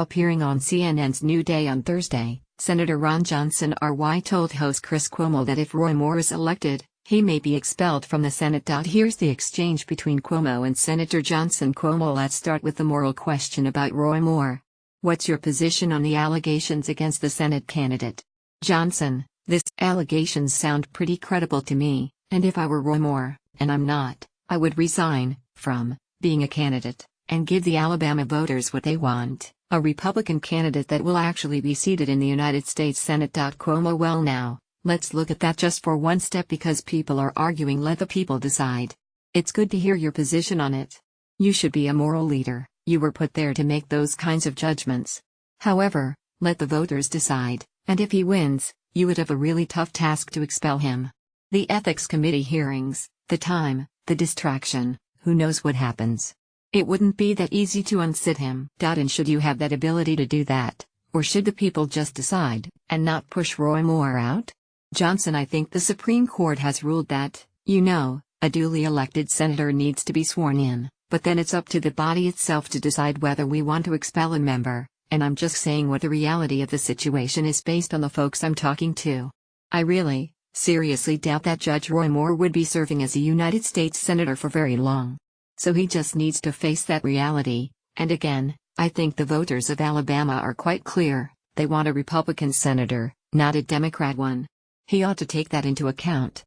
Appearing on CNN's New Day on Thursday, Senator Ron Johnson RY told host Chris Cuomo that if Roy Moore is elected, he may be expelled from the Senate. Here's the exchange between Cuomo and Senator Johnson. Cuomo: let's start with the moral question about Roy Moore. What's your position on the allegations against the Senate candidate? Johnson: this allegations sound pretty credible to me, and if I were Roy Moore, and I'm not, I would resign from being a candidate and give the Alabama voters what they want, a Republican candidate that will actually be seated in the United States Senate. Cuomo: well, now, let's look at that just for one step, because people are arguing. Let the people decide. It's good to hear your position on it. You should be a moral leader. You were put there to make those kinds of judgments. However, let the voters decide, and if he wins, you would have a really tough task to expel him. The Ethics Committee hearings, the time, the distraction, who knows what happens. It wouldn't be that easy to unseat him. And should you have that ability to do that, or should the people just decide, and not push Roy Moore out? Johnson: I think the Supreme Court has ruled that, a duly elected senator needs to be sworn in, but then it's up to the body itself to decide whether we want to expel a member, and I'm just saying what the reality of the situation is based on the folks I'm talking to. I really, seriously doubt that Judge Roy Moore would be serving as a United States Senator for very long. So he just needs to face that reality, and again, I think the voters of Alabama are quite clear: they want a Republican senator, not a Democrat one. He ought to take that into account.